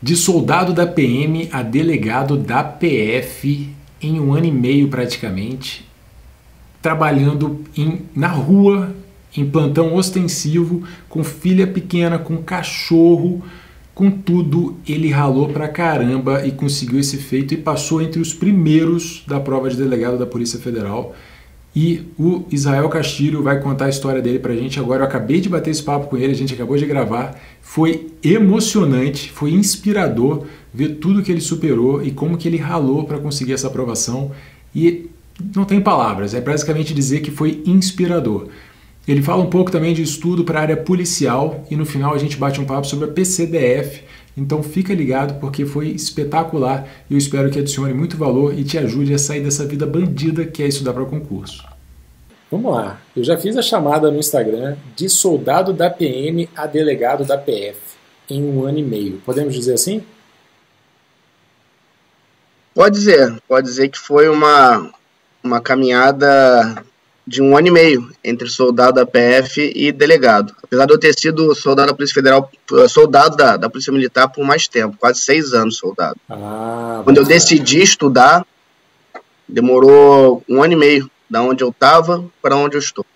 De soldado da PM a delegado da PF em 1 ano e meio praticamente, trabalhando na rua, em plantão ostensivo, com filha pequena, com cachorro, com tudo, ele ralou pra caramba e conseguiu esse feito e passou entre os primeiros da prova de delegado da Polícia Federal. E o Israel Castilho vai contar a história dele pra gente agora. Eu acabei de bater esse papo com ele, a gente acabou de gravar. Foi emocionante, foi inspirador ver tudo que ele superou e como que ele ralou para conseguir essa aprovação. E não tem palavras, é basicamente dizer que foi inspirador. Ele fala um pouco também de estudo para a área policial e no final a gente bate um papo sobre a PCDF. Então fica ligado porque foi espetacular e eu espero que adicione muito valor e te ajude a sair dessa vida bandida que é estudar para concurso. Vamos lá, eu já fiz a chamada no Instagram de soldado da PM a delegado da PF em 1 ano e meio. Podemos dizer assim? Pode dizer que foi uma caminhada de 1 ano e meio entre soldado da PF e delegado. Apesar de eu ter sido soldado da Polícia Federal, soldado da Polícia Militar por mais tempo, quase 6 anos soldado. Quando eu decidi estudar, demorou 1 ano e meio, da onde eu estava para onde eu estou.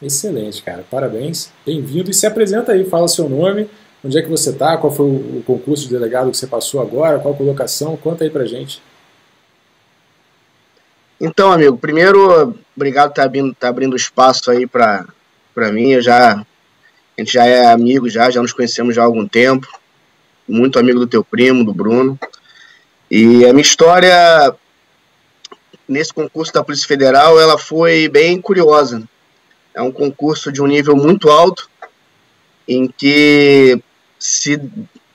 Excelente, cara. Parabéns. Bem-vindo. E se apresenta aí, fala seu nome, onde é que você está, qual foi o concurso de delegado que você passou agora, qual a colocação, conta aí pra gente. Então, amigo, primeiro, obrigado por tá abrindo espaço aí para mim. A gente já é amigo, já nos conhecemos já há algum tempo. Muito amigo do teu primo, do Bruno. E a minha história nesse concurso da Polícia Federal, ela foi bem curiosa. É um concurso de um nível muito alto, em que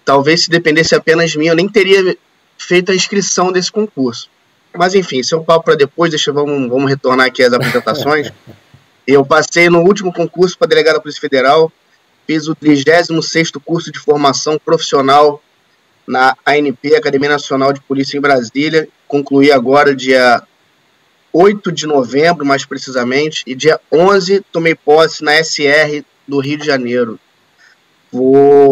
talvez se dependesse apenas de mim, eu nem teria feito a inscrição desse concurso. Mas enfim, isso é um papo para depois, vamos retornar aqui às apresentações. Eu passei no último concurso para delegado da Polícia Federal, fiz o 36º curso de formação profissional na ANP, Academia Nacional de Polícia em Brasília, concluí agora dia 8 de novembro, mais precisamente, e dia 11 tomei posse na SR do Rio de Janeiro.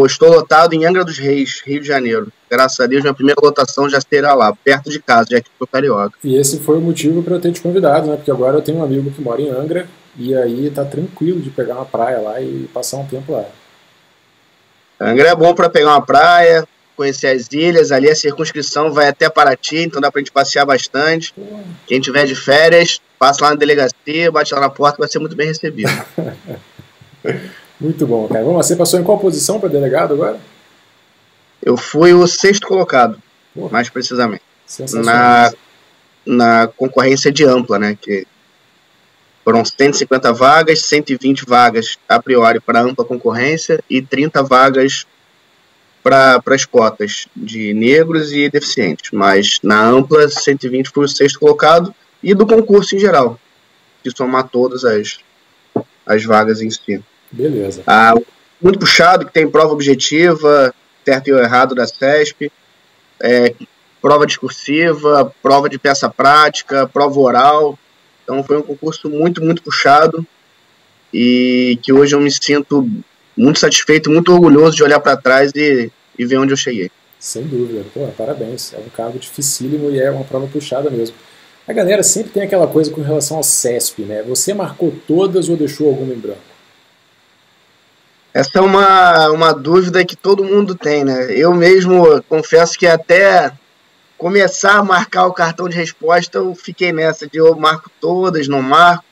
Estou lotado em Angra dos Reis, Rio de Janeiro. Graças a Deus, minha primeira lotação já será lá, perto de casa, já que sou carioca. E esse foi o motivo para eu ter te convidado, né? Porque agora eu tenho um amigo que mora em Angra e aí tá tranquilo de pegar uma praia lá e passar um tempo lá. Angra é bom para pegar uma praia, conhecer as ilhas. Ali a circunscrição vai até Paraty, então dá pra gente passear bastante. Quem tiver de férias, passa lá na delegacia, bate lá na porta, vai ser muito bem recebido. Muito bom, cara. Vamos lá, você passou em qual posição para delegado agora? Eu fui o 6º colocado, mais precisamente. Na concorrência de ampla, né? Que foram 150 vagas, 120 vagas a priori para ampla concorrência e 30 vagas para as cotas de negros e deficientes. Mas na ampla, 120 foi o 6º colocado e do concurso em geral, de somar todas as vagas em si. Beleza. Muito puxado, que tem prova objetiva, certo e errado da CESP, prova discursiva, prova de peça prática, prova oral. Então foi um concurso muito, muito puxado e que hoje eu me sinto muito satisfeito, muito orgulhoso de olhar para trás e ver onde eu cheguei. Sem dúvida. Pô, parabéns. É um cargo dificílimo e é uma prova puxada mesmo. A galera sempre tem aquela coisa com relação ao CESP, né? Você marcou todas ou deixou alguma em branco? Essa é uma dúvida que todo mundo tem, né? Eu mesmo confesso que até começar a marcar o cartão de resposta, eu fiquei nessa de eu marco todas, não marco.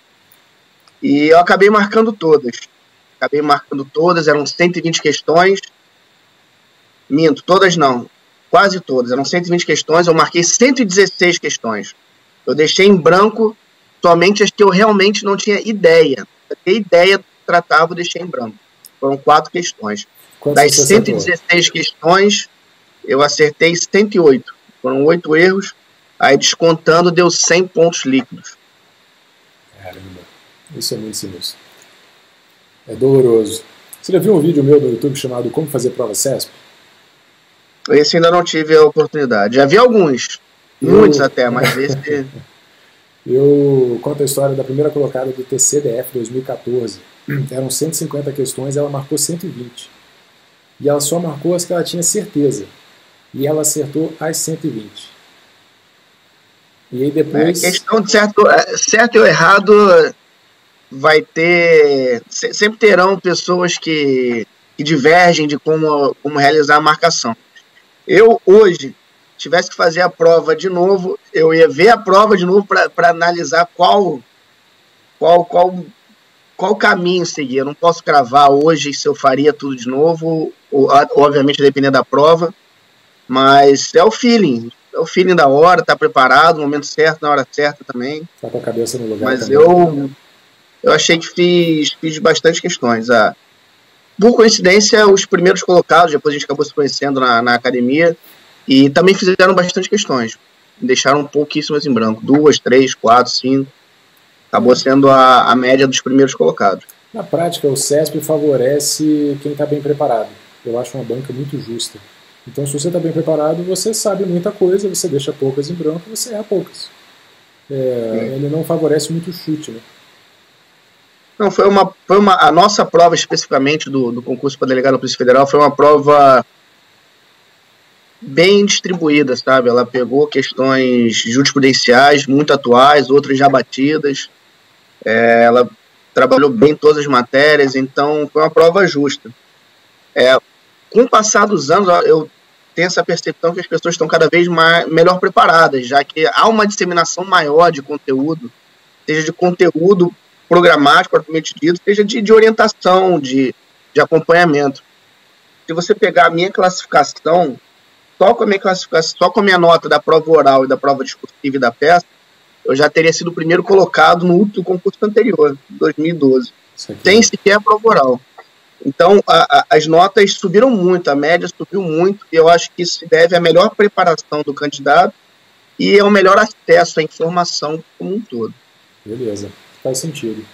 E eu acabei marcando todas. Eram 120 questões. Minto, todas não. Quase todas. Eram 120 questões, eu marquei 116 questões. Eu deixei em branco somente as que eu realmente não tinha ideia. A ideia do que tratava, eu deixei em branco. Foram 4 questões. Das 116 questões, eu acertei 108. Foram 8 erros. Aí, descontando, deu 100 pontos líquidos. Caramba. Isso é muito sinistro. É doloroso. Você já viu um vídeo meu no YouTube chamado Como Fazer Prova CESP? Esse ainda não tive a oportunidade. Já vi alguns. Muitos até, mas esse... Eu conto a história da primeira colocada do TCDF 2014. Eram 150 questões, ela marcou 120. E ela só marcou as que ela tinha certeza. e ela acertou as 120. E aí depois... questão de certo ou errado, vai ter... Sempre terão pessoas que divergem de como realizar a marcação. Eu, hoje, tivesse que fazer a prova de novo, eu ia ver a prova de novo para analisar qual caminho seguir. Eu não posso cravar hoje se eu faria tudo de novo, obviamente dependendo da prova, mas é o feeling da hora, tá preparado, no momento certo, na hora certa também. Tá com a cabeça no lugar. Mas também. Eu achei que fiz bastante questões. Por coincidência, os primeiros colocados, depois a gente acabou se conhecendo na academia, e também fizeram bastante questões. Deixaram pouquíssimas em branco. 2, 3, 4, 5. Acabou sendo a média dos primeiros colocados. Na prática, o CESP favorece quem está bem preparado. Eu acho uma banca muito justa. Então, se você está bem preparado, você sabe muita coisa, você deixa poucas em branco, você erra poucas. Ele não favorece muito o chute, né? Não, a nossa prova especificamente do concurso para delegado da Polícia Federal foi uma prova bem distribuída, sabe? Ela pegou questões jurisprudenciais muito atuais, outras já batidas. Ela trabalhou bem todas as matérias, então foi uma prova justa. Com o passar dos anos, eu tenho essa percepção que as pessoas estão cada vez melhor preparadas, já que há uma disseminação maior de conteúdo, seja de conteúdo programático, propriamente dito, seja de orientação, de acompanhamento. Se você pegar a minha classificação, só com a minha nota da prova oral e da prova discursiva e da peça, eu já teria sido o primeiro colocado no concurso anterior, 2012, sem sequer a prova oral. Então, as notas subiram muito, a média subiu muito, e eu acho que isso se deve à melhor preparação do candidato e ao melhor acesso à informação como um todo. Beleza, faz sentido.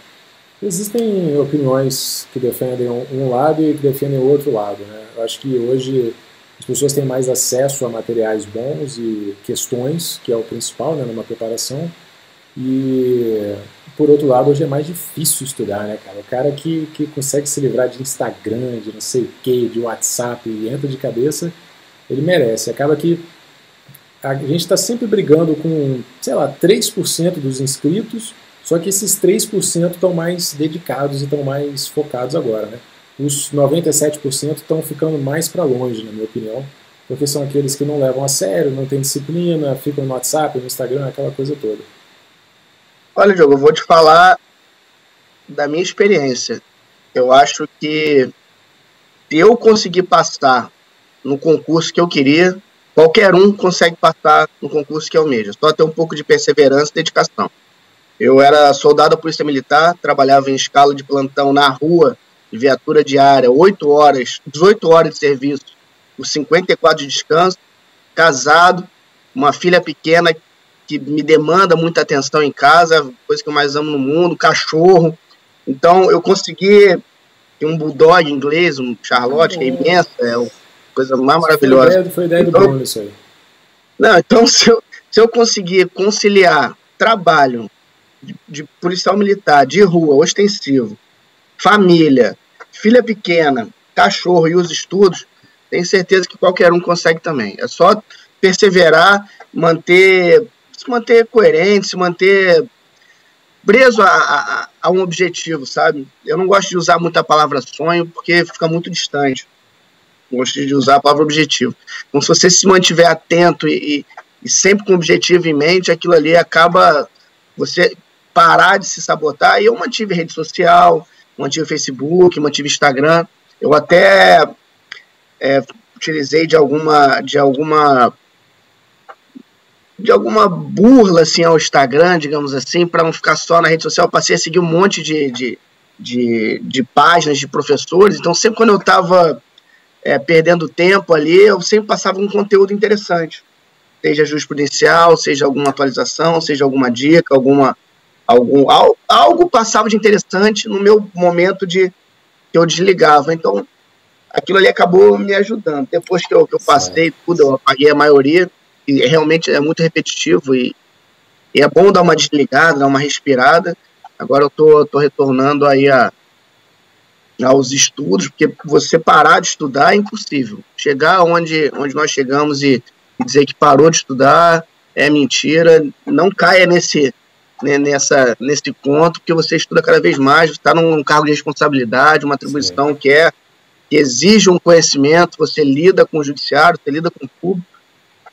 Existem opiniões que defendem um lado e que defendem o outro lado, né? Eu acho que hoje as pessoas têm mais acesso a materiais bons e questões, que é o principal, né, numa preparação. E, por outro lado, hoje é mais difícil estudar, né, cara? O cara que consegue se livrar de Instagram, de não sei o que, de WhatsApp e entra de cabeça, ele merece. Acaba que a gente está sempre brigando com, sei lá, 3% dos inscritos, só que esses 3% estão mais dedicados e estão mais focados agora, né? Os 97% estão ficando mais para longe, na minha opinião, porque são aqueles que não levam a sério, não têm disciplina, ficam no WhatsApp, no Instagram, aquela coisa toda. Olha, Diogo, eu vou te falar da minha experiência. Eu acho que se eu conseguir passar no concurso que eu queria, qualquer um consegue passar no concurso que almeja. Só ter um pouco de perseverança e dedicação. Eu era soldado da Polícia Militar, trabalhava em escala de plantão na rua, de viatura diária, 8 horas, 18 horas de serviço, os 54 de descanso, casado, uma filha pequena que me demanda muita atenção em casa, coisa que eu mais amo no mundo, cachorro. Então, eu consegui um bulldog inglês, um Charlotte, que é imenso, é uma coisa mais maravilhosa. Foi ideia do Bruno isso aí. Não, então, se eu conseguir conciliar trabalho de policial militar, de rua, ostensivo, família, filha pequena, cachorro e os estudos, tenho certeza que qualquer um consegue também. É só perseverar, se manter coerente, se manter preso a um objetivo, sabe? Eu não gosto de usar muito a palavra sonho, porque fica muito distante. Eu gosto de usar a palavra objetivo. Então, se você se mantiver atento e sempre com o objetivo em mente, aquilo ali acaba você parar de se sabotar. E eu mantive rede social, mantive Facebook, mantive Instagram. Eu até utilizei de alguma burla assim, ao Instagram, digamos assim, para não ficar só na rede social. Eu passei a seguir um monte de páginas de professores. Então, sempre quando eu estava perdendo tempo ali, eu sempre passava um conteúdo interessante. Seja jurisprudencial, seja alguma atualização, seja alguma dica, algo passava de interessante no meu momento que eu desligava. Então, aquilo ali acabou me ajudando. Depois que eu passei tudo, eu apaguei a maioria, e realmente é muito repetitivo, e é bom dar uma desligada, dar uma respirada. Agora eu tô retornando aí aos estudos, porque você parar de estudar é impossível. Chegar onde nós chegamos e dizer que parou de estudar é mentira. Não caia nesse conto, porque você estuda cada vez mais, você está num cargo de responsabilidade, uma atribuição que exige um conhecimento, você lida com o judiciário, você lida com o público,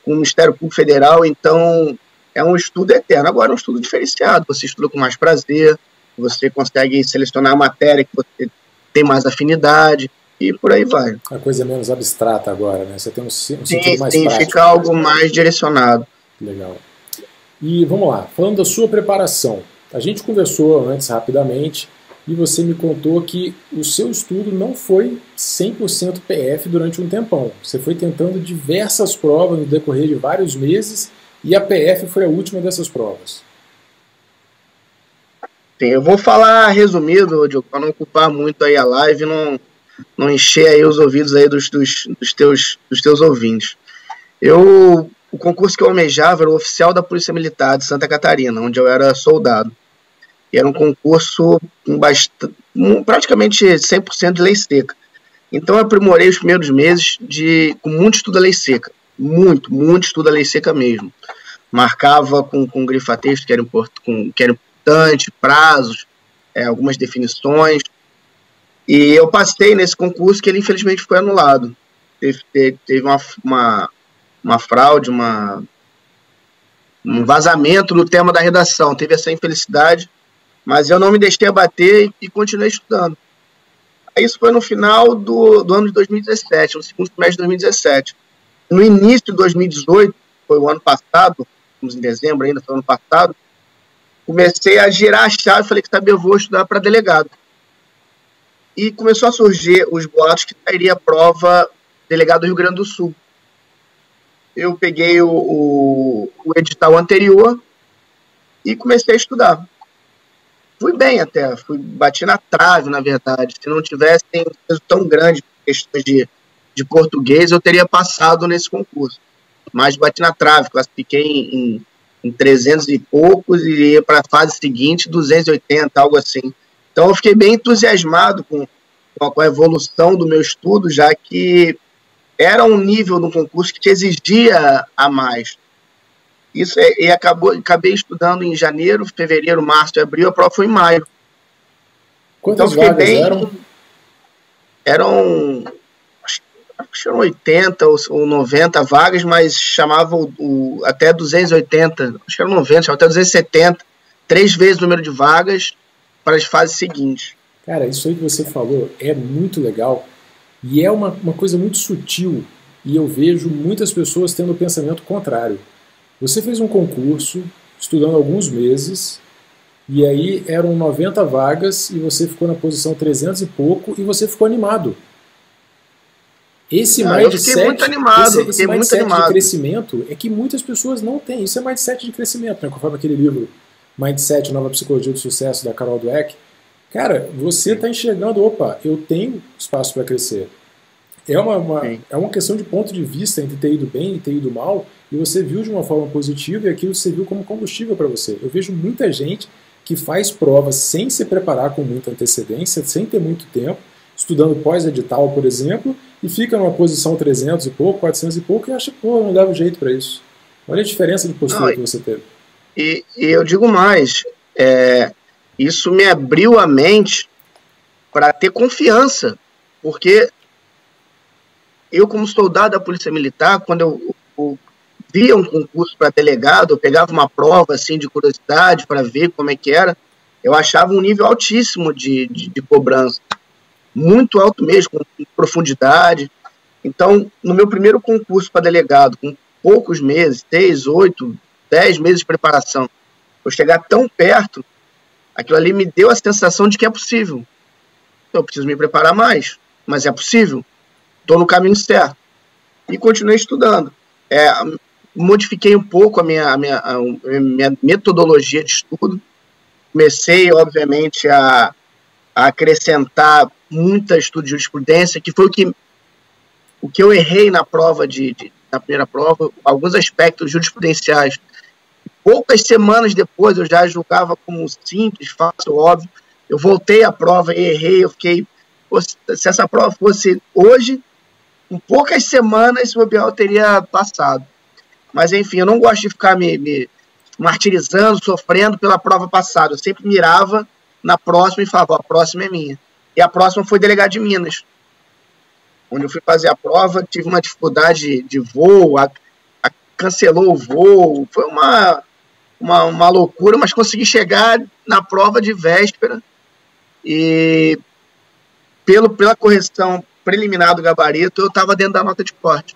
com o Ministério Público Federal, então é um estudo eterno. Agora é um estudo diferenciado, você estuda com mais prazer, você consegue selecionar a matéria que você tem mais afinidade, e por aí vai. A coisa é menos abstrata agora, né? Você tem um sentido mais prático. Fica algo mais direcionado. Legal. E vamos lá, falando da sua preparação, a gente conversou antes rapidamente e você me contou que o seu estudo não foi 100% PF durante um tempão. Você foi tentando diversas provas no decorrer de vários meses e a PF foi a última dessas provas. Sim, eu vou falar resumido, Diogo, para não ocupar muito aí a live, não encher aí os ouvidos aí dos teus ouvintes. O concurso que eu almejava era o oficial da Polícia Militar de Santa Catarina, onde eu era soldado. E era um concurso com praticamente 100% de lei seca. Então eu aprimorei os primeiros meses com muito estudo da lei seca. Muito estudo da lei seca mesmo. Marcava com grifa-texto, que era importante, prazos, algumas definições. E eu passei nesse concurso que ele infelizmente foi anulado. Teve uma fraude, um vazamento no tema da redação. Teve essa infelicidade, mas eu não me deixei abater e continuei estudando. Isso foi no final do ano de 2017, no segundo semestre de 2017. No início de 2018, foi o ano passado, estamos em dezembro ainda, foi o ano passado, comecei a girar a chave e falei que eu vou estudar para delegado. E começou a surgir os boatos que sairia a prova delegado do Rio Grande do Sul. Eu peguei o edital anterior e comecei a estudar. Fui bem até, bati na trave, na verdade. Se não tivesse um peso tão grande por questões de português, eu teria passado nesse concurso. Mas bati na trave, classifiquei em 300 e poucos e ia para a fase seguinte, 280, algo assim. Então eu fiquei bem entusiasmado com a evolução do meu estudo, já que era um nível no concurso que te exigia a mais. Isso e acabei estudando em janeiro, fevereiro, março e abril, a prova foi em maio. Quantas vagas eram? Acho que eram 80 ou 90 vagas, mas chamavam até 280, acho que eram 90, chamavam até 270, 3 vezes o número de vagas para as fases seguintes. Cara, isso aí que você falou é muito legal e é uma coisa muito sutil e eu vejo muitas pessoas tendo o pensamento contrário. Você fez um concurso, estudando alguns meses, e aí eram 90 vagas e você ficou na posição 300 e pouco e você ficou animado. Esse mindset, eu fiquei muito animado, esse mindset de crescimento é que muitas pessoas não têm. Isso é mindset de crescimento, né? Conforme aquele livro Mindset, Nova Psicologia do Sucesso, da Carol Dweck. Cara, você está enxergando, opa, eu tenho espaço para crescer. É uma questão de ponto de vista entre ter ido bem e ter ido mal, e você viu de uma forma positiva e aquilo você viu como combustível para você. Eu vejo muita gente que faz provas sem se preparar com muita antecedência, sem ter muito tempo, estudando pós-edital, por exemplo, e fica numa posição 300 e pouco, 400 e pouco, e acha, pô, não dava jeito para isso. Olha a diferença de postura que você teve. E eu digo mais, isso me abriu a mente para ter confiança, porque eu, como soldado da Polícia Militar, quando eu via um concurso para delegado, eu pegava uma prova assim, de curiosidade para ver como é que era, eu achava um nível altíssimo de cobrança, muito alto mesmo, com profundidade. Então, no meu primeiro concurso para delegado, com poucos meses, 6, 8, 10 meses de preparação, eu chegar tão perto, aquilo ali me deu a sensação de que é possível. Eu preciso me preparar mais, mas é possível. Estou no caminho certo. E continuei estudando. Modifiquei um pouco a minha metodologia de estudo. Comecei, obviamente, a acrescentar muito estudo de jurisprudência, que foi o que eu errei na prova na primeira prova, alguns aspectos jurisprudenciais. Poucas semanas depois eu já julgava como simples, fácil, óbvio. Eu voltei à prova e errei, eu fiquei se essa prova fosse hoje, em poucas semanas, se bobear, eu teria passado. Mas, enfim, eu não gosto de ficar me martirizando, sofrendo pela prova passada. Eu sempre mirava na próxima e falava, a próxima é minha. E a próxima foi Delegado de Minas, onde eu fui fazer a prova, tive uma dificuldade de voo, cancelou o voo, foi uma loucura, mas consegui chegar na prova de véspera e pela correção preliminar do gabarito, eu estava dentro da nota de corte.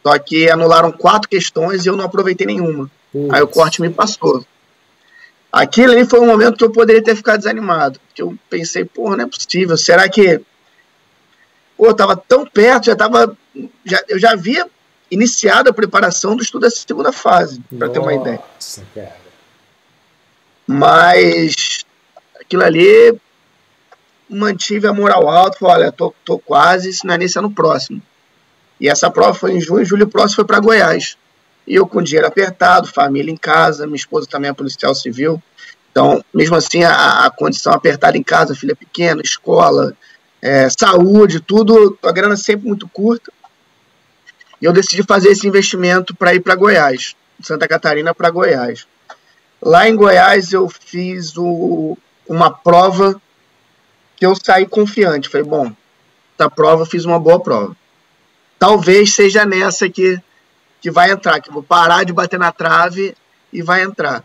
Só que anularam 4 questões e eu não aproveitei nenhuma. Aí o corte me passou. Aquilo ali foi um momento que eu poderia ter ficado desanimado. Que eu pensei, porra, não é possível. Será que... Pô, eu estava tão perto, eu já havia iniciado a preparação do estudo da segunda fase, para ter uma ideia. Nossa, cara. Mas aquilo ali mantive a moral alta, falei, olha, tô quase, se não é nesse ano próximo. E essa prova foi em junho, julho próximo foi para Goiás. E eu com dinheiro apertado, família em casa, minha esposa também é policial civil. Então, mesmo assim, a condição apertada em casa, filha pequena, escola, saúde, tudo, a grana sempre muito curta. E eu decidi fazer esse investimento para ir para Goiás, de Santa Catarina para Goiás. Lá em Goiás eu fiz uma prova que eu saí confiante. Falei, bom, essa prova eu fiz uma boa prova. Talvez seja nessa que vai entrar, que eu vou parar de bater na trave e vai entrar.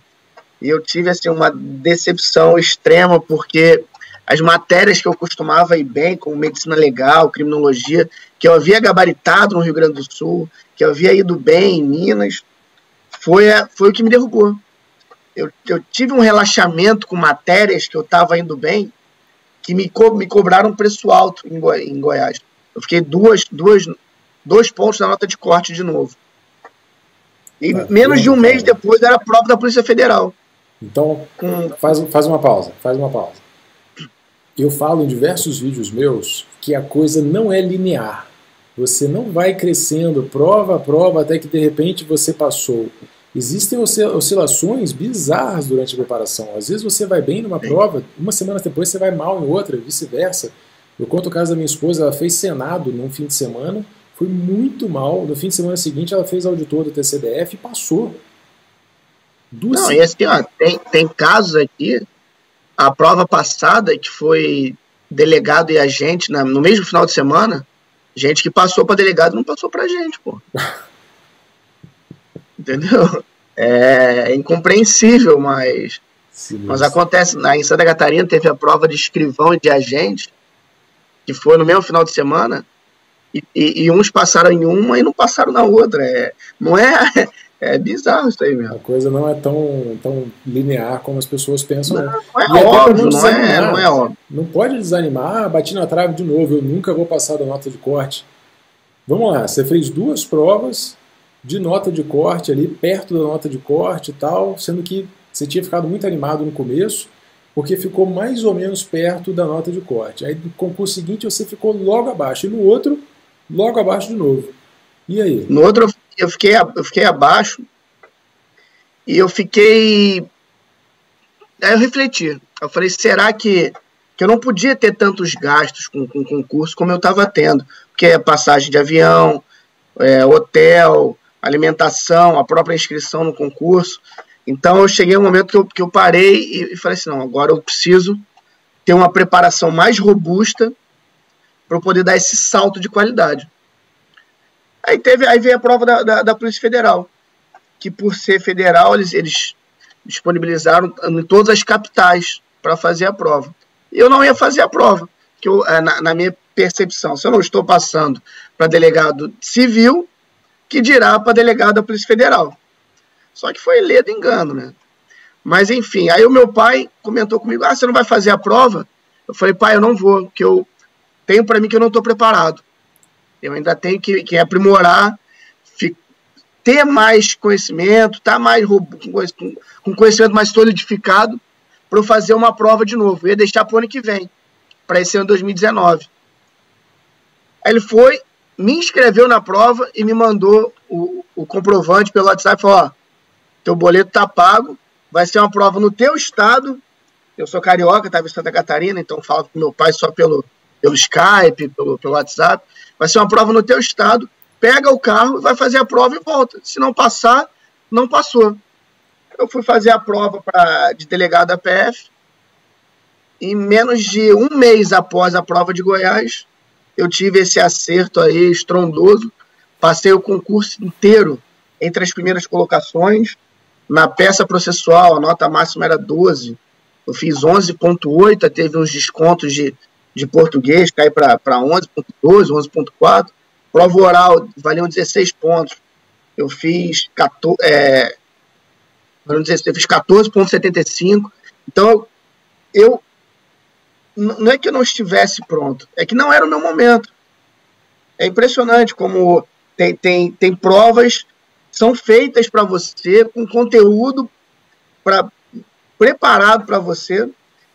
E eu tive assim, uma decepção extrema, porque as matérias que eu costumava ir bem, como medicina legal, criminologia, que eu havia gabaritado no Rio Grande do Sul, que eu havia ido bem em Minas, foi o que me derrubou. Eu tive um relaxamento com matérias que eu estava indo bem, que me cobraram um preço alto em Goiás. Eu fiquei 2 pontos na nota de corte de novo. E menos de um mês depois era a prova da Polícia Federal. Então, faz uma pausa. Eu falo em diversos vídeos meus que a coisa não é linear. Você não vai crescendo prova a prova até que de repente você passou. Existem oscilações bizarras durante a preparação. Às vezes você vai bem numa prova, uma semana depois você vai mal em outra, vice-versa. Eu conto o caso da minha esposa, ela fez Senado num fim de semana, foi muito mal. No fim de semana seguinte ela fez auditor do TCDF e passou. Não, e assim, ó, tem casos aqui, a prova passada, que foi delegado e agente no mesmo final de semana, gente que passou para delegado não passou para gente, pô. Entendeu? É incompreensível, mas acontece. Em Santa Catarina teve a prova de escrivão e de agente, que foi no mesmo final de semana, e uns passaram em uma e não passaram na outra. É bizarro isso aí mesmo. A coisa não é tão linear como as pessoas pensam. Não é óbvio, não é óbvio. Não pode desanimar, bati na trave de novo, eu nunca vou passar da nota de corte. Vamos lá, você fez 2 provas de nota de corte ali, perto da nota de corte e tal, sendo que você tinha ficado muito animado no começo, porque ficou mais ou menos perto da nota de corte. Aí no concurso seguinte você ficou logo abaixo, e no outro, logo abaixo de novo. E aí? No outro eu fiquei abaixo, e eu fiquei... Aí eu refleti, eu falei, será que eu não podia ter tantos gastos com concurso como eu estava tendo? Porque é passagem de avião, hotel, alimentação, a própria inscrição no concurso. Então eu cheguei a um momento que eu parei e falei assim, não, agora eu preciso ter uma preparação mais robusta para eu poder dar esse salto de qualidade. Aí veio a prova da Polícia Federal, que por ser federal eles disponibilizaram em todas as capitais para fazer a prova. E eu não ia fazer a prova, porque na minha percepção, se eu não estou passando para delegado civil, que dirá para delegado da Polícia Federal. Só que foi ledo engano, né? Mas enfim, aí o meu pai comentou comigo, você não vai fazer a prova? Eu falei, pai, eu não vou, porque eu tenho para mim que eu não estou preparado. Eu ainda tenho que aprimorar, ter mais conhecimento, estar mais com conhecimento mais solidificado para eu fazer uma prova de novo. Eu ia deixar para o ano que vem, para esse ano 2019. Aí ele foi, me inscreveu na prova e me mandou o comprovante pelo WhatsApp. Falou, teu boleto tá pago, vai ser uma prova no teu estado Eu sou carioca, estava em Santa Catarina, então falo com meu pai só pelo Skype, pelo WhatsApp. Vai ser uma prova no teu estado, pega o carro, vai fazer a prova e volta. Se não passar, não passou. Eu fui fazer a prova de delegado da PF. Em menos de um mês após a prova de Goiás, eu tive esse acerto aí estrondoso. Passei o concurso inteiro entre as primeiras colocações. Na peça processual, a nota máxima era 12. Eu fiz 11,8, teve uns descontos de português, caí para 11,12, 11,4. Prova oral, valiam 16 pontos. Eu fiz 14,75. Então, não é que eu não estivesse pronto, é que não era o meu momento. É impressionante como tem provas que são feitas para você, com conteúdo preparado para você,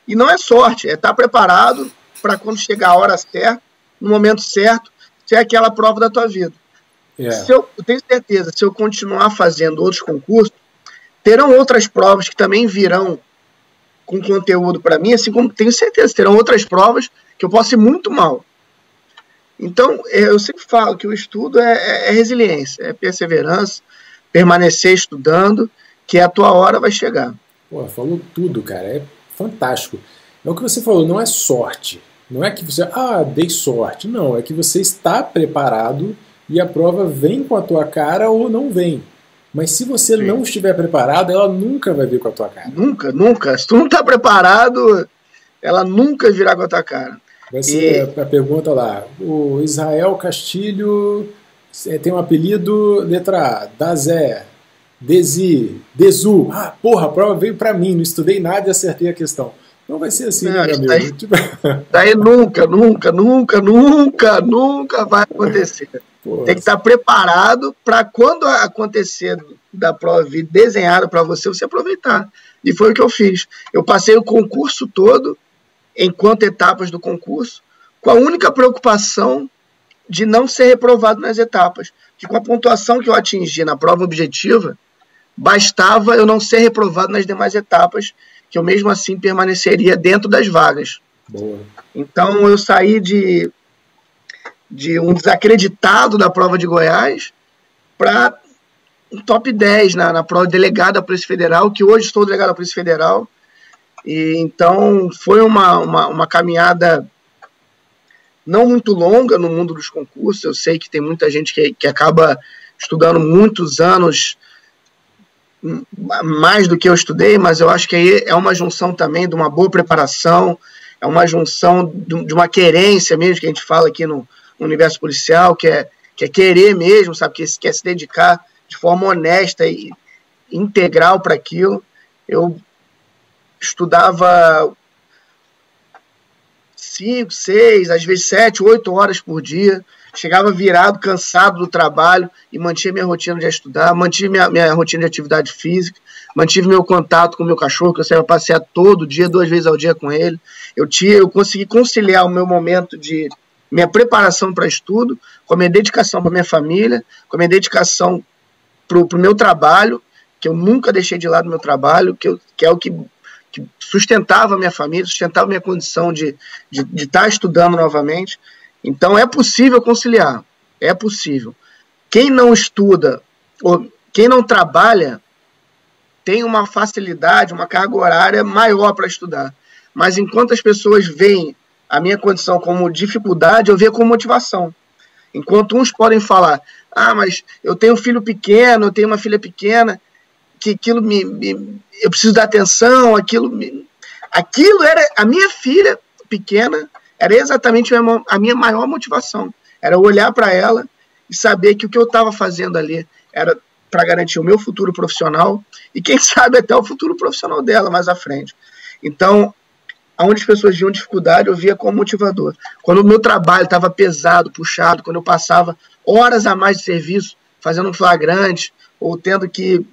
e não é sorte, é estar preparado para quando chegar a hora certa, no momento certo, ser aquela prova da tua vida. Eu tenho certeza, se eu continuar fazendo outros concursos, terão outras provas que também virão com conteúdo para mim, assim como tenho certeza, terão outras provas que eu posso ir muito mal. Então, eu sempre falo que o estudo é resiliência, é perseverança, permanecer estudando, que a tua hora vai chegar. Pô, falou tudo, cara, é fantástico. É o que você falou, não é sorte. Não é que você, dei sorte. Não, é que você está preparado e a prova vem com a tua cara ou não vem. Mas se você não estiver preparado, ela nunca vai vir com a tua cara. Nunca, nunca. Se tu não está preparado, ela nunca virá com a tua cara. Vai ser a pergunta lá. O Israel Castilho tem um apelido, letra A, Dazé, Desi, Dezu. Porra, a prova veio pra mim, não estudei nada e acertei a questão. Não vai ser assim, né, meu amigo? Daí nunca vai acontecer. Porra. Tem que estar preparado para quando acontecer da prova vir desenhada para você aproveitar. E foi o que eu fiz. Eu passei o concurso todo, enquanto etapas do concurso, com a única preocupação de não ser reprovado nas etapas. Que com a pontuação que eu atingi na prova objetiva, bastava eu não ser reprovado nas demais etapas, que eu mesmo assim permaneceria dentro das vagas. Boa. Então eu saí de um desacreditado da prova de Goiás para um top 10 na prova de delegado da Polícia Federal, que hoje estou delegado da Polícia Federal. E então foi uma caminhada não muito longa no mundo dos concursos. Eu sei que tem muita gente que acaba estudando muitos anos mais do que eu estudei, mas eu acho que aí é uma junção também de uma boa preparação, é uma junção de uma querência mesmo, que a gente fala aqui no universo policial, que é querer mesmo, sabe, que quer se dedicar de forma honesta e integral para aquilo. Eu estudava 5, 6, às vezes 7, 8 horas por dia, chegava virado, cansado do trabalho e mantinha minha rotina de estudar, mantive minha rotina de atividade física, mantive meu contato com o meu cachorro, que eu saía passear todo dia, 2 vezes ao dia com ele. Eu consegui conciliar o meu momento de minha preparação para estudo com a minha dedicação para minha família, com a minha dedicação para o meu trabalho, que eu nunca deixei de lado meu trabalho, que é o que sustentava a minha família, sustentava a minha condição de estar estudando novamente. Então é possível conciliar, é possível. Quem não estuda, ou quem não trabalha, tem uma facilidade, uma carga horária maior para estudar. Mas enquanto as pessoas veem a minha condição como dificuldade, eu vejo como motivação. Enquanto uns podem falar, mas eu tenho um filho pequeno, eu tenho uma filha pequena, que aquilo eu preciso dar atenção, aquilo era a minha filha pequena, era exatamente a minha maior motivação. Era olhar para ela e saber que o que eu estava fazendo ali era para garantir o meu futuro profissional e quem sabe até o futuro profissional dela mais à frente. Então, onde as pessoas viam dificuldade, eu via como motivador. Quando o meu trabalho estava pesado, puxado, quando eu passava horas a mais de serviço, fazendo um flagrante, ou tendo que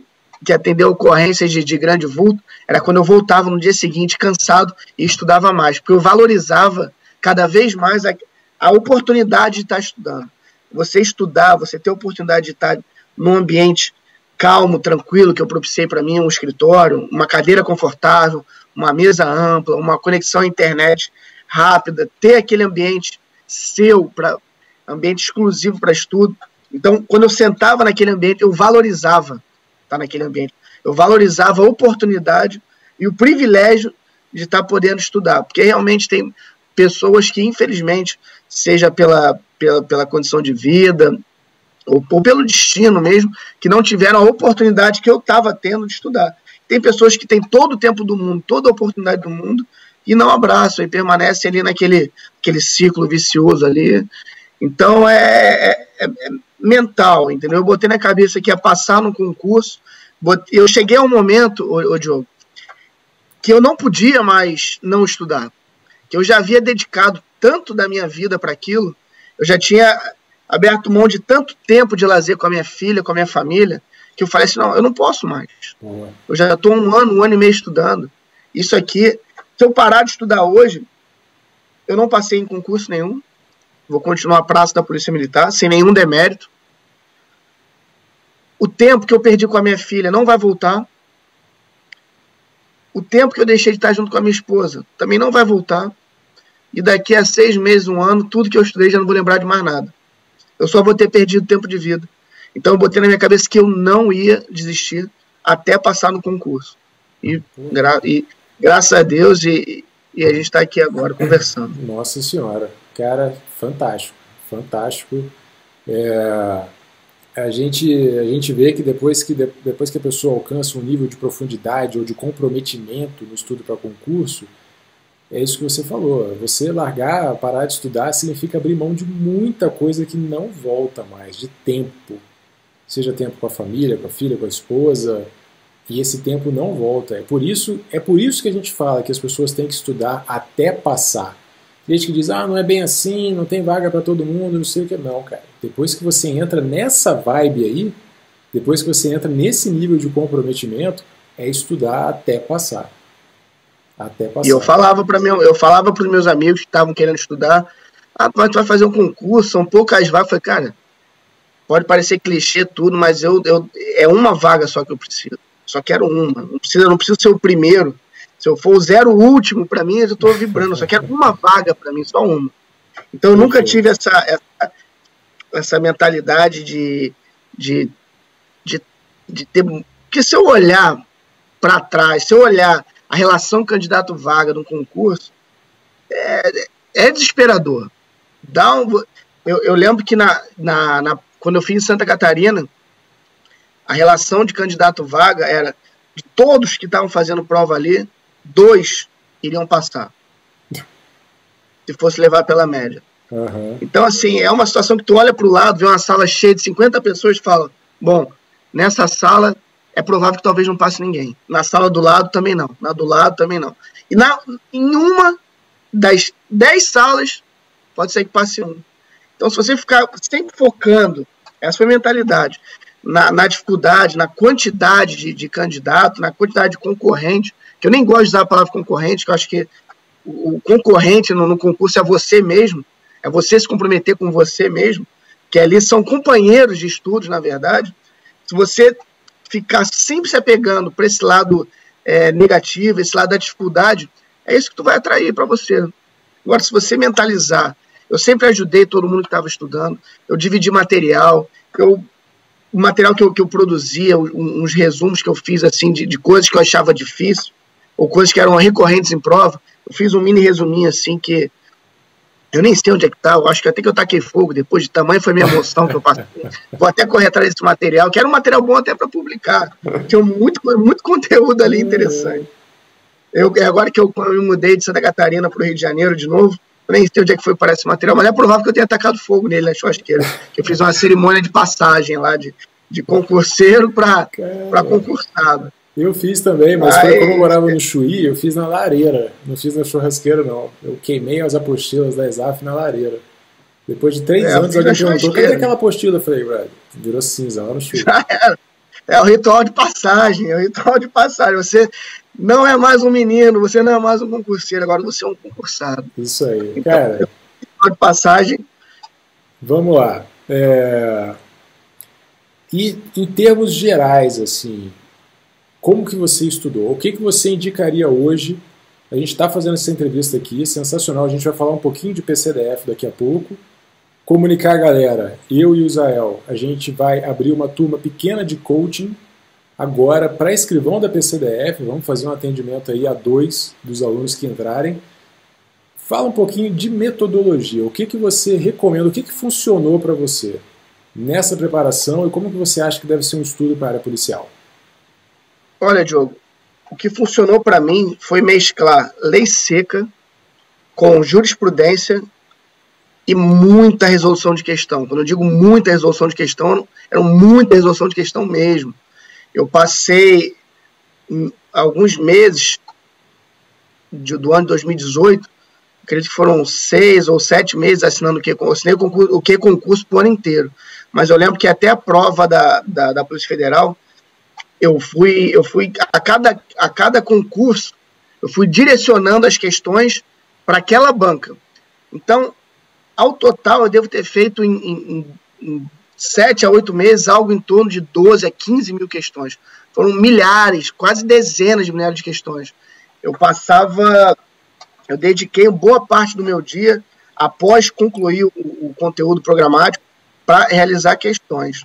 atender ocorrências de grande vulto, era quando eu voltava no dia seguinte cansado e estudava mais, porque eu valorizava cada vez mais a oportunidade de estar estudando. Você estudar, você ter a oportunidade de estar num ambiente calmo, tranquilo, que eu propiciei para mim, um escritório, uma cadeira confortável, uma mesa ampla, uma conexão à internet rápida, ter aquele ambiente seu, ambiente exclusivo para estudo. Então, quando eu sentava naquele ambiente, eu valorizava estar naquele ambiente. Eu valorizava a oportunidade e o privilégio de estar podendo estudar, porque realmente tem pessoas que, infelizmente, seja pela condição de vida ou pelo destino mesmo, que não tiveram a oportunidade que eu estava tendo de estudar. Tem pessoas que têm todo o tempo do mundo, toda a oportunidade do mundo, e não abraçam, e permanecem ali naquele ciclo vicioso ali. Então, é mental, entendeu? Eu botei na cabeça que ia passar no concurso, eu cheguei a um momento, Diogo, que eu não podia mais não estudar, que eu já havia dedicado tanto da minha vida para aquilo, eu já tinha aberto mão de tanto tempo de lazer com a minha filha, com a minha família, que eu falei assim, não, eu não posso mais. Eu já estou um ano e meio estudando. Isso aqui, se eu parar de estudar hoje, eu não passei em concurso nenhum, vou continuar a praça da Polícia Militar, sem nenhum demérito. O tempo que eu perdi com a minha filha não vai voltar. O tempo que eu deixei de estar junto com a minha esposa também não vai voltar. E daqui a 6 meses, 1 ano, tudo que eu estudei já não vou lembrar de mais nada. Eu só vou ter perdido tempo de vida. Então eu botei na minha cabeça que eu não ia desistir até passar no concurso. E graças a Deus, e a gente está aqui agora conversando. Nossa Senhora, cara, fantástico, fantástico. A gente vê que depois que a pessoa alcança um nível de profundidade ou de comprometimento no estudo para concurso, é isso que você falou. Você parar de estudar, significa abrir mão de muita coisa que não volta mais, de tempo. Seja tempo com a família, com a filha, com a esposa, e esse tempo não volta. É por isso que a gente fala que as pessoas têm que estudar até passar. Tem gente que diz, não é bem assim, não tem vaga para todo mundo, não sei o que. Não, cara. Depois que você entra nessa vibe aí, depois que você entra nesse nível de comprometimento, é estudar até passar. Até passar. E eu falava para os meus amigos que estavam querendo estudar, mas tu vai fazer um concurso, são poucas vagas. Eu falei, cara, pode parecer clichê tudo, mas é uma vaga só que eu preciso. Só quero uma. Não preciso ser o primeiro. Se eu for o último, para mim, eu estou vibrando. Eu só quero uma vaga para mim, só uma. Então eu nunca tive essa mentalidade de ter... Porque se eu olhar para trás, se eu olhar a relação candidato-vaga no concurso, é desesperador. Eu lembro que quando eu fiz em Santa Catarina, a relação de candidato-vaga era de todos que estavam fazendo prova ali, 2 iriam passar. Se fosse levar pela média. Uhum. Então, assim, é uma situação que tu olha para o lado, vê uma sala cheia de 50 pessoas e fala, bom, nessa sala é provável que talvez não passe ninguém. Na sala do lado também não. Na do lado também não. E em uma das 10 salas, pode ser que passe um. Então, se você ficar sempre focando, essa foi a mentalidade, na dificuldade, na quantidade de candidato, na quantidade de concorrente, que eu nem gosto de usar a palavra concorrente, que eu acho que o concorrente no concurso é você mesmo, é você se comprometer com você mesmo, que ali são companheiros de estudos, na verdade. Se você ficar sempre se apegando para esse lado negativo, esse lado da dificuldade, é isso que tu vai atrair para você. Agora, se você mentalizar, eu sempre ajudei todo mundo que estava estudando, eu dividi material, o material que eu produzia, uns resumos que eu fiz assim de coisas que eu achava difícil, ou coisas que eram recorrentes em prova, eu fiz um mini resuminho assim que eu nem sei onde é que tá, eu acho que até que eu taquei fogo, depois de tamanho foi minha emoção que eu passei. Vou até correr atrás desse material, que era um material bom até para publicar, tinha muito conteúdo ali interessante. Agora que eu me mudei de Santa Catarina para o Rio de Janeiro de novo, eu nem sei onde é que foi para esse material, mas é provável que eu tenha tacado fogo nele na churrasqueira, que eu fiz uma cerimônia de passagem lá, de concurseiro para concursado. Eu fiz também, mas foi como eu morava no Chuí, eu fiz na lareira, não fiz na churrasqueira não. Eu queimei as apostilas da ESAF na lareira. Depois de 3 anos alguém perguntou, cadê aquela apostila? Eu falei, velho, virou cinza lá no Chuí. Já era. É o ritual de passagem, Você não é mais um menino, você não é mais um concurseiro, agora você é um concursado. Isso aí, então, cara. Ritual de passagem. Vamos lá. E em termos gerais, assim, como que você estudou? O que você indicaria hoje? A gente está fazendo essa entrevista aqui, sensacional. A gente vai falar um pouquinho de PCDF daqui a pouco. Comunicar a galera, eu e o Israel, a gente vai abrir uma turma pequena de coaching agora para escrivão da PCDF. Vamos fazer um atendimento aí a 2 dos alunos que entrarem. Fala um pouquinho de metodologia. O que você recomenda? O que funcionou para você nessa preparação e como que você acha que deve ser um estudo para a área policial? Olha, Diogo, o que funcionou para mim foi mesclar lei seca com jurisprudência e muita resolução de questão. Quando eu digo muita resolução de questão, era muita resolução de questão mesmo. Eu passei alguns meses do ano de 2018, acredito que foram 6 ou 7 meses assinando o Q-Concurso por ano inteiro. Mas eu lembro que até a prova da Polícia Federal, eu fui a cada concurso, eu fui direcionando as questões para aquela banca. Então, ao total, eu devo ter feito em 7 a 8 meses algo em torno de 12 a 15 mil questões. Foram milhares, quase dezenas de milhares de questões. Eu dediquei boa parte do meu dia, após concluir o conteúdo programático, para realizar questões.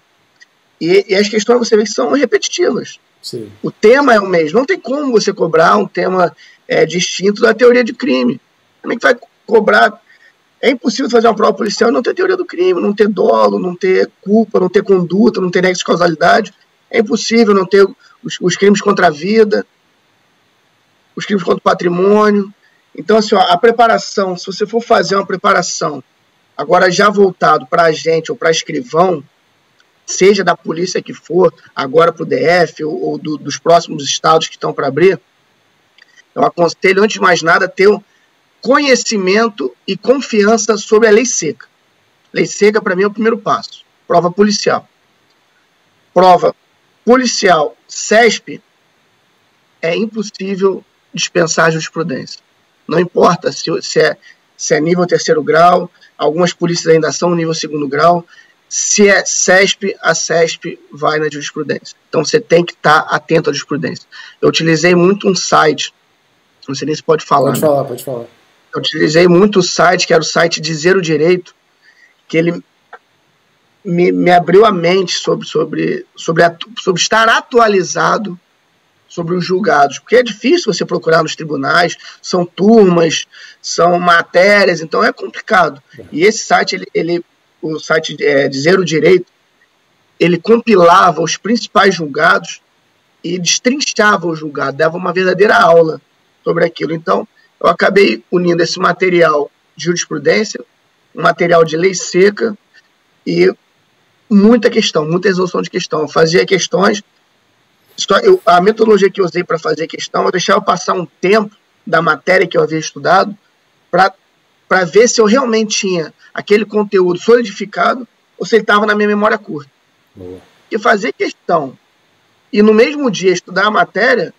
E as questões você vê que são repetitivas. Sim. O tema é o mesmo. Não tem como você cobrar um tema distinto da teoria de crime. Como é que vai cobrar? É impossível fazer uma prova policial e não ter teoria do crime, não ter dolo, não ter culpa, não ter conduta, não ter nexo de causalidade. É impossível não ter os crimes contra a vida, os crimes contra o patrimônio. Então, assim, a preparação, se você for fazer uma preparação agora já voltado para agente ou para escrivão, seja da polícia que for, agora para o DF ou dos próximos estados que estão para abrir, eu aconselho, antes de mais nada, ter conhecimento e confiança sobre a lei seca. Lei seca, para mim, é o primeiro passo. Prova policial. Prova policial CESP, é impossível dispensar a jurisprudência. Não importa se é nível 3º grau, algumas polícias ainda são nível 2º grau. Se é CESP, a CESP vai na jurisprudência. Então você tem que estar atento à jurisprudência. Eu utilizei muito um site, não sei nem se pode falar. Pode falar. Eu utilizei muito o site, que era o site Dizer o Direito, que ele me abriu a mente sobre estar atualizado sobre os julgados, porque é difícil você procurar nos tribunais, são turmas, são matérias, então é complicado. E esse site, o site Dizer o Direito, ele compilava os principais julgados e destrinchava o julgado, dava uma verdadeira aula sobre aquilo. Então, eu acabei unindo esse material de jurisprudência, um material de lei seca e muita questão, muita resolução de questão. Eu fazia questões, a metodologia que eu usei para fazer questão, eu deixava passar um tempo da matéria que eu havia estudado para ver se eu realmente tinha aquele conteúdo solidificado ou se ele estava na minha memória curta. Boa. E fazer questão e no mesmo dia estudar a matéria,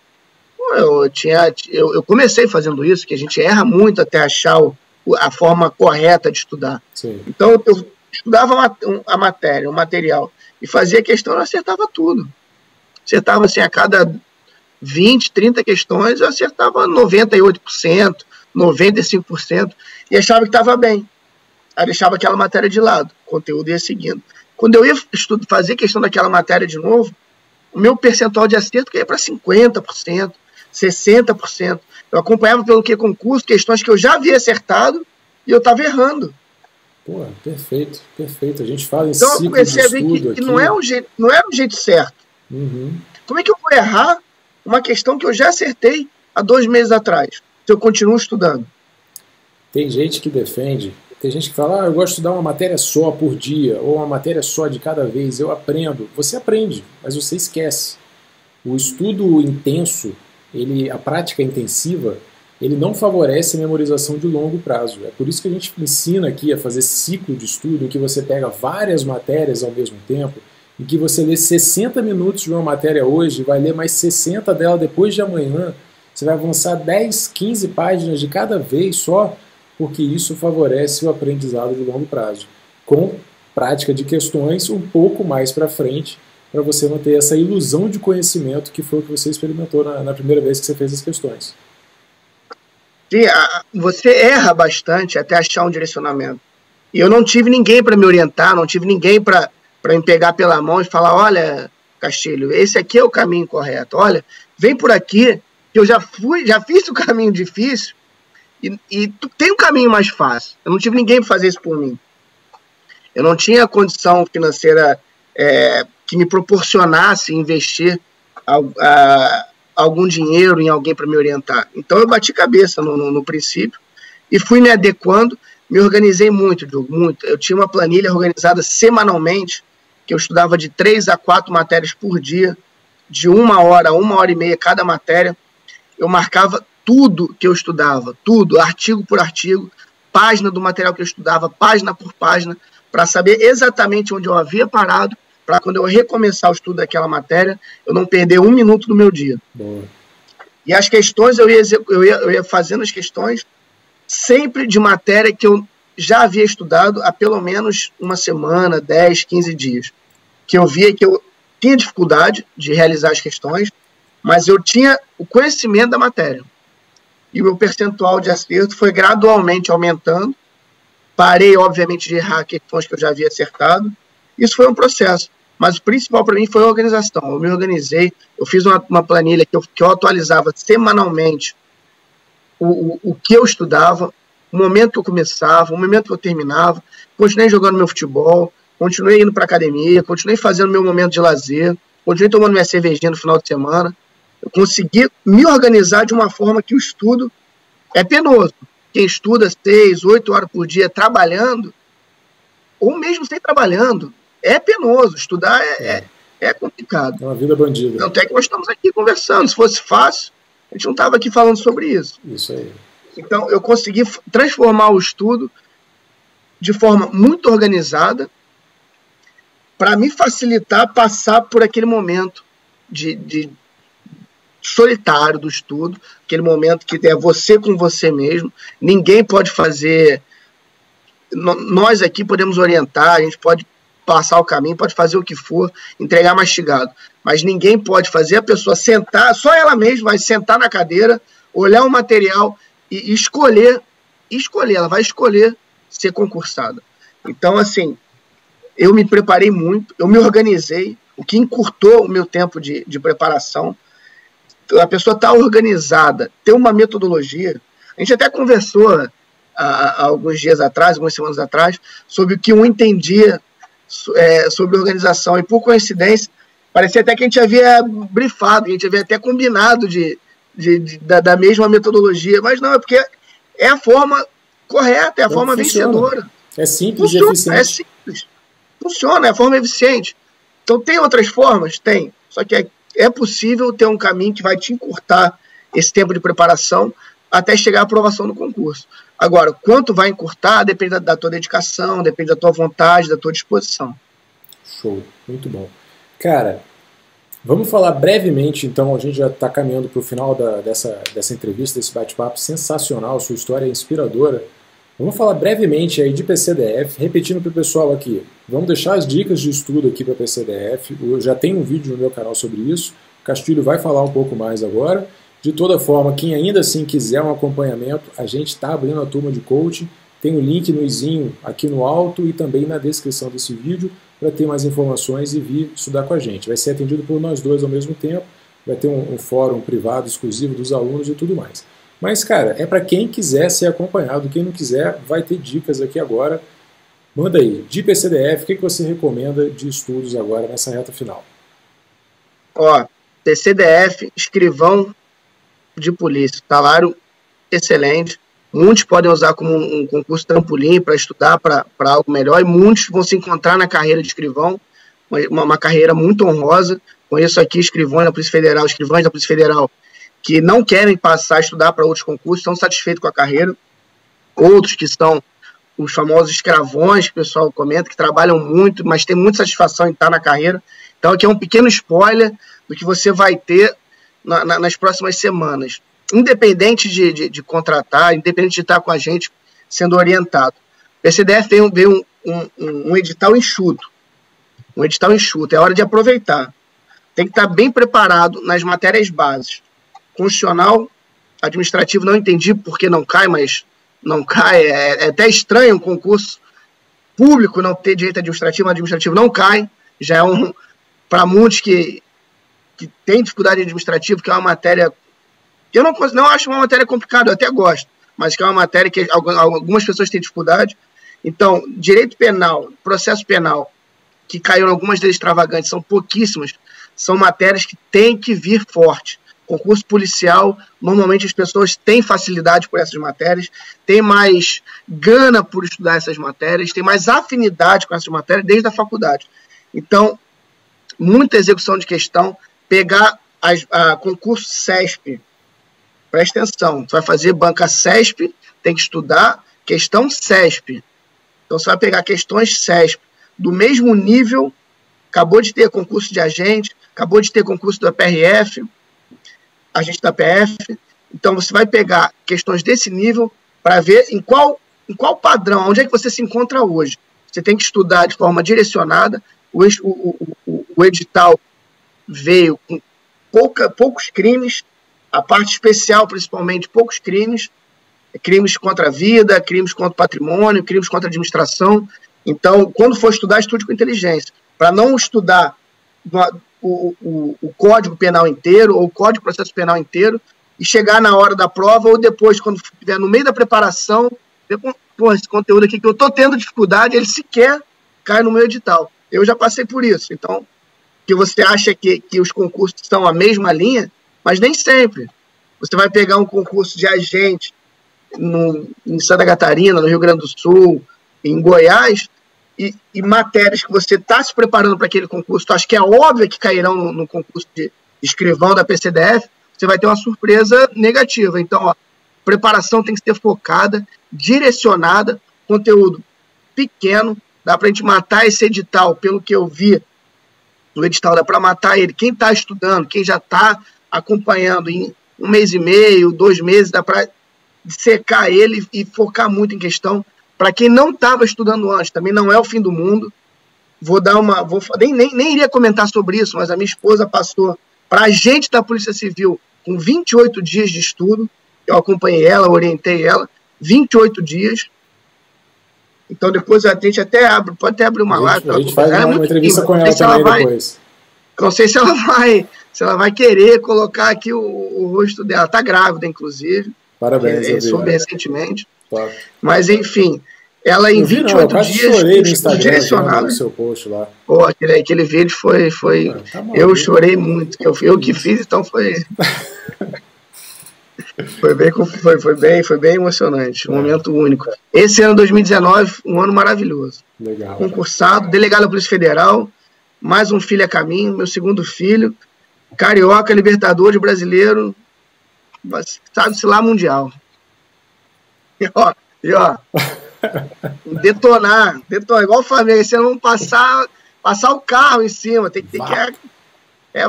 eu comecei fazendo isso, que a gente erra muito até achar a forma correta de estudar. Sim. Então eu estudava a matéria, o material, e fazia questão, eu acertava tudo. Acertava assim, a cada 20, 30 questões, eu acertava 98%, 95%, e achava que estava bem. Aí deixava aquela matéria de lado, o conteúdo ia seguindo. Quando eu ia fazer questão daquela matéria de novo, o meu percentual de acerto ia para 50%, 60%. Eu acompanhava pelo Q-Concurso questões que eu já havia acertado e eu estava errando. Pô, perfeito, perfeito. A gente fala em então ciclo eu comecei de a ver estudo que aqui. não era o jeito certo. Uhum. Como é que eu vou errar uma questão que eu já acertei há 2 meses atrás, se eu continuo estudando? Tem gente que defende, tem gente que fala, eu gosto de estudar uma matéria só por dia, ou uma matéria só de cada vez, eu aprendo. Você aprende, mas você esquece. O estudo intenso, a prática intensiva, ele não favorece a memorização de longo prazo. É por isso que a gente ensina aqui a fazer ciclo de estudo, em que você pega várias matérias ao mesmo tempo, em que você lê 60 minutos de uma matéria hoje, vai ler mais 60 dela depois de amanhã, você vai avançar 10, 15 páginas de cada vez só, porque isso favorece o aprendizado de longo prazo. Com prática de questões um pouco mais para frente, para você não ter essa ilusão de conhecimento que foi o que você experimentou na primeira vez que você fez as questões. Sim, você erra bastante até achar um direcionamento. E eu não tive ninguém para me orientar, não tive ninguém para me pegar pela mão e falar, olha, Castilho, esse aqui é o caminho correto. Olha, vem por aqui, que eu já fiz o caminho difícil e tu tem um caminho mais fácil. Eu não tive ninguém para fazer isso por mim. Eu não tinha condição financeira que me proporcionasse investir algum dinheiro em alguém para me orientar. Então eu bati cabeça no princípio e fui me adequando, me organizei muito, Diogo, muito. Eu tinha uma planilha organizada semanalmente, que eu estudava de 3 a 4 matérias por dia, de 1 hora a 1h30 cada matéria. Eu marcava tudo que eu estudava, tudo, artigo por artigo, página do material que eu estudava, página por página, para saber exatamente onde eu havia parado, para quando eu recomeçar o estudo daquela matéria, eu não perder 1 minuto do meu dia. Boa. E as questões, eu ia fazendo as questões sempre de matéria que eu já havia estudado há pelo menos uma semana, 10, 15 dias. Que eu via que eu tinha dificuldade de realizar as questões, mas eu tinha o conhecimento da matéria. E o meu percentual de acerto foi gradualmente aumentando. Parei, obviamente, de errar questões que eu já havia acertado. Isso foi um processo. Mas o principal para mim foi a organização. Eu me organizei, eu fiz uma planilha que eu atualizava semanalmente o que eu estudava, o momento que eu começava, o momento que eu terminava. Continuei jogando meu futebol, continuei indo para academia, continuei fazendo meu momento de lazer, continuei tomando minha cervejinha no final de semana. Eu consegui me organizar de uma forma que o estudo é penoso. Quem estuda 6, 8 horas por dia trabalhando, ou mesmo sem trabalhando, é penoso. Estudar é complicado. É uma vida bandida. Tanto é que nós estamos aqui conversando. Se fosse fácil, a gente não estava aqui falando sobre isso. Isso aí. Então, eu consegui transformar o estudo de forma muito organizada para me facilitar passar por aquele momento de solitário do estudo, aquele momento que é você com você mesmo. Ninguém pode fazer... Nós aqui podemos orientar, a gente pode passar o caminho, pode fazer o que for, entregar mastigado. Mas ninguém pode fazer a pessoa sentar, só ela mesma vai sentar na cadeira, olhar o material e escolher, ela vai escolher ser concursada. Então, assim, eu me preparei muito, eu me organizei, o que encurtou o meu tempo de preparação. A pessoa está organizada, tem uma metodologia. A gente até conversou há alguns dias atrás, algumas semanas atrás, sobre o que um entendia sobre organização. E por coincidência, parecia até que a gente havia brifado, a gente havia até combinado da mesma metodologia, mas não, é porque é a forma correta, é a forma vencedora. É simples e eficiente. É simples. Funciona, é a forma eficiente. Então tem outras formas? Tem. Só que é possível ter um caminho que vai te encurtar esse tempo de preparação até chegar à aprovação do concurso. Agora, quanto vai encurtar depende da tua dedicação, depende da tua vontade, da tua disposição. Show, muito bom. Cara, vamos falar brevemente, então, a gente já está caminhando para o final dessa entrevista, desse bate-papo sensacional, sua história é inspiradora. Vamos falar brevemente aí de PCDF, repetindo para o pessoal aqui. Vamos deixar as dicas de estudo aqui para PCDF, eu já tenho um vídeo no meu canal sobre isso, o Castilho vai falar um pouco mais agora. De toda forma, quem ainda assim quiser um acompanhamento, a gente está abrindo a turma de coaching, tem o link no izinho aqui no alto e também na descrição desse vídeo para ter mais informações e vir estudar com a gente. Vai ser atendido por nós dois ao mesmo tempo, vai ter um fórum privado exclusivo dos alunos e tudo mais. Mas, cara, é para quem quiser ser acompanhado, quem não quiser vai ter dicas aqui agora. Manda aí, de PCDF, o que você recomenda de estudos agora nessa reta final? Ó, PCDF, escrivão de polícia, salário excelente, muitos podem usar como um concurso trampolim para estudar para algo melhor, e muitos vão se encontrar na carreira de escrivão, uma carreira muito honrosa. Conheço aqui escrivães da Polícia Federal que não querem passar a estudar para outros concursos, estão satisfeitos com a carreira, outros que são os famosos escravões, que o pessoal comenta, que trabalham muito, mas tem muita satisfação em estar na carreira. Então aqui é um pequeno spoiler do que você vai ter nas próximas semanas, independente de contratar, independente de estar com a gente sendo orientado. O PCDF veio um edital enxuto. um edital enxuto, é hora de aproveitar. Tem que estar bem preparado nas matérias bases. Constitucional, administrativo, não entendi porque não cai, mas não cai. É até estranho um concurso público não ter direito administrativo não cai. Já é para muitos que tem dificuldade administrativa, que é uma matéria que eu não acho uma matéria complicada, eu até gosto, mas que é uma matéria que algumas pessoas têm dificuldade. Então, direito penal, processo penal, que caiu em algumas das extravagantes, são pouquíssimas, são matérias que têm que vir forte. Concurso policial, normalmente as pessoas têm facilidade por essas matérias, têm mais gana por estudar essas matérias, têm mais afinidade com essas matérias desde a faculdade. Então, muita execução de questão, pegar concurso CESP, presta atenção, você vai fazer banca CESP, tem que estudar questão CESP. Então você vai pegar questões CESP do mesmo nível, acabou de ter concurso de agente, acabou de ter concurso da PRF, agente da PF, então você vai pegar questões desse nível para ver em qual padrão, onde é que você se encontra hoje. Você tem que estudar de forma direcionada, o edital veio com poucos crimes, a parte especial principalmente, poucos crimes contra a vida, crimes contra o patrimônio, crimes contra a administração. Então, quando for estudar, estude com inteligência, para não estudar o Código Penal inteiro ou o Código de Processo Penal inteiro e chegar na hora da prova ou depois, quando estiver no meio da preparação, ver, pô, esse conteúdo aqui que eu estou tendo dificuldade, ele sequer cai no meu edital. Eu já passei por isso. Então, que você acha que os concursos são a mesma linha, mas nem sempre. Você vai pegar um concurso de agente em Santa Catarina, no Rio Grande do Sul, em Goiás, e matérias que você está se preparando para aquele concurso, acho que é óbvio que cairão no concurso de escrivão da PCDF, você vai ter uma surpresa negativa. Então, preparação tem que ser focada, direcionada, conteúdo pequeno, dá para a gente matar esse edital, pelo que eu vi no edital, dá para matar ele. Quem está estudando, quem já está acompanhando em 1 mês e meio, 2 meses, dá para secar ele e focar muito em questão. Para quem não estava estudando antes, também não é o fim do mundo. Nem iria comentar sobre isso, mas a minha esposa passou para agente da Polícia Civil com 28 dias de estudo. Eu acompanhei ela, orientei ela, 28 dias. Então depois a gente pode até abrir uma live. A gente faz uma entrevista com ela também depois. Não sei se ela vai querer colocar aqui o rosto dela. Está grávida, inclusive. Parabéns. Soube recentemente. Top. Mas, enfim, ela em 28 dias, chorei no Instagram, direcionado. no seu post lá. Pô, aquele vídeo foi eu chorei muito, eu que fiz, então foi foi bem emocionante, um momento único. Esse ano 2019, um ano maravilhoso. Legal. Concursado, delegado da Polícia Federal, mais um filho a caminho, meu segundo filho, carioca, Libertadores, brasileiro, sabe-se lá, mundial. E ó, detonar, igual o Flamengo, você não passar o carro em cima, tem que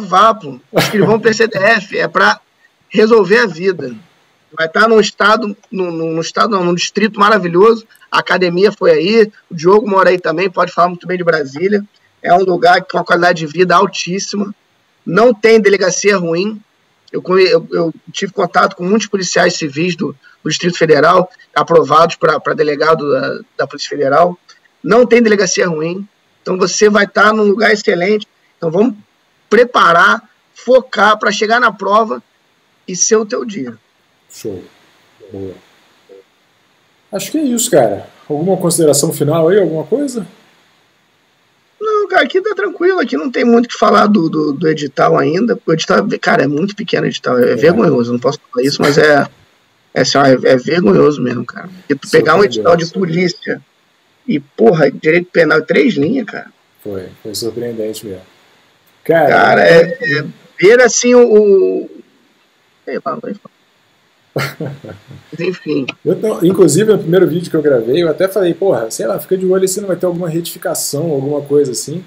vapo. Escrivão PCDF, é para resolver a vida. Vai estar num distrito maravilhoso, a academia foi aí, o Diogo mora aí também, pode falar muito bem de Brasília, é um lugar com uma qualidade de vida altíssima, não tem delegacia ruim. Eu tive contato com muitos policiais civis do Distrito Federal, aprovados para delegado da Polícia Federal. Não tem delegacia ruim. Então você vai estar num lugar excelente. Então vamos preparar, focar para chegar na prova e ser o teu dia. Show. Boa. Acho que é isso, cara. Alguma consideração final aí? Alguma coisa? Não, cara, aqui tá tranquilo, aqui não tem muito o que falar do edital ainda. O edital, cara, é muito pequeno o edital, é vergonhoso, não posso falar isso, mas é vergonhoso mesmo, cara. Porque tu pegar um edital de polícia e, porra, direito penal 3 linhas, cara. Foi surpreendente mesmo. Cara, ver assim Sei lá, vai falar. Enfim. Inclusive, no primeiro vídeo que eu gravei, eu até falei, porra, sei lá, fica de olho se não vai ter alguma retificação, alguma coisa assim.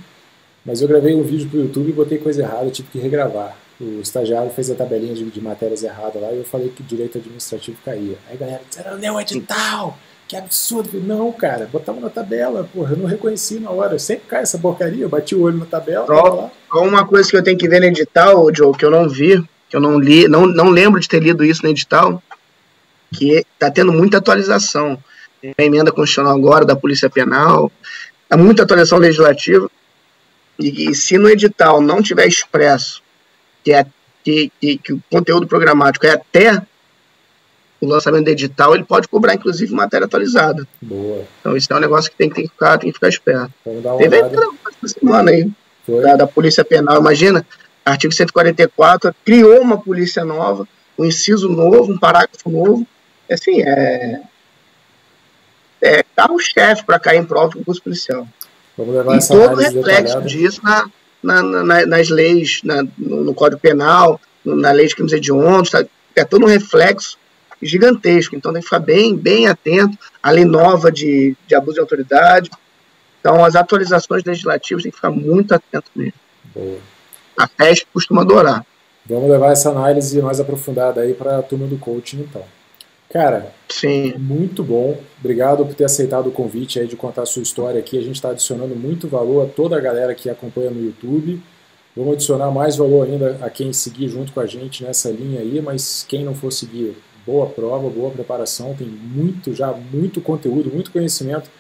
Mas eu gravei um vídeo pro YouTube e botei coisa errada, eu tive que regravar. O estagiário fez a tabelinha de matérias erradas lá e eu falei que direito administrativo caía. Aí a galera, você não leu o edital! que absurdo. Eu falei, não, cara, botava na tabela, porra, eu não reconheci na hora. Sempre cai essa porcaria, eu bati o olho na tabela. Só uma coisa que eu tenho que ver no edital, Joe, que eu não vi, que eu não li, não lembro de ter lido isso no edital, que tá tendo muita atualização. Tem a emenda constitucional agora da Polícia Penal, há muita atualização legislativa, e se no edital não tiver expresso que o conteúdo programático é até o lançamento do edital, ele pode cobrar, inclusive, matéria atualizada. Boa. Então, isso é um negócio que tem que ficar esperto. Vamos dar uma Teve olhada. essa semana aí, da Polícia Penal. Imagina, artigo 144, criou uma polícia nova, um inciso novo, um parágrafo novo. Assim, carro-chefe para cair em prova do concurso policial. Vamos levar essa todo análise reflexo detalhada disso nas leis, no Código Penal, na lei de crimes hediondos, tá? É todo um reflexo gigantesco. Então tem que ficar bem atento. A lei nova de abuso de autoridade. Então as atualizações legislativas tem que ficar muito atento mesmo. Boa. A PESP costuma adorar. Vamos levar essa análise mais aprofundada aí para a turma do coaching, então. Cara, sim, muito bom. Obrigado por ter aceitado o convite aí de contar a sua história aqui. A gente está adicionando muito valor a toda a galera que acompanha no YouTube. Vamos adicionar mais valor ainda a quem seguir junto com a gente nessa linha aí, mas quem não for seguir, boa prova, boa preparação, tem muito conteúdo, muito conhecimento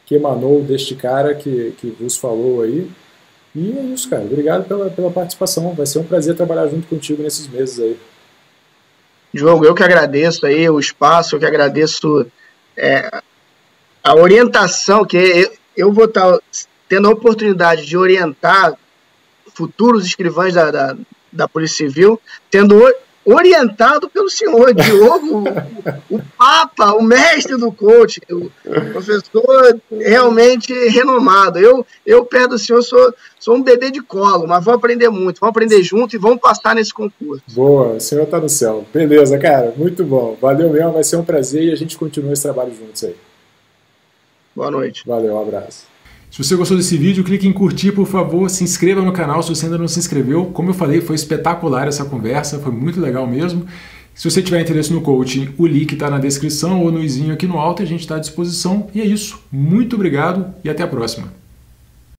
que emanou deste cara que vos falou aí. E é isso, cara. Obrigado pela participação. Vai ser um prazer trabalhar junto contigo nesses meses aí. Diogo, eu que agradeço aí o espaço, eu que agradeço a orientação, que eu vou estar tendo a oportunidade de orientar futuros escrivães da Polícia Civil, tendo orientado pelo senhor Diogo, o Papa, o mestre do coach, o professor realmente renomado. Eu perto do senhor, sou um bebê de colo, mas vou aprender muito, vamos aprender junto e vamos passar nesse concurso. Boa, o senhor tá no céu. Beleza, cara, muito bom. Valeu mesmo, vai ser um prazer e a gente continua esse trabalho juntos aí. Boa noite. Valeu, um abraço. Se você gostou desse vídeo, clique em curtir, por favor, se inscreva no canal se você ainda não se inscreveu. Como eu falei, foi espetacular essa conversa, foi muito legal mesmo. Se você tiver interesse no coaching, o link está na descrição ou no izinho aqui no alto, a gente está à disposição. E é isso. Muito obrigado e até a próxima.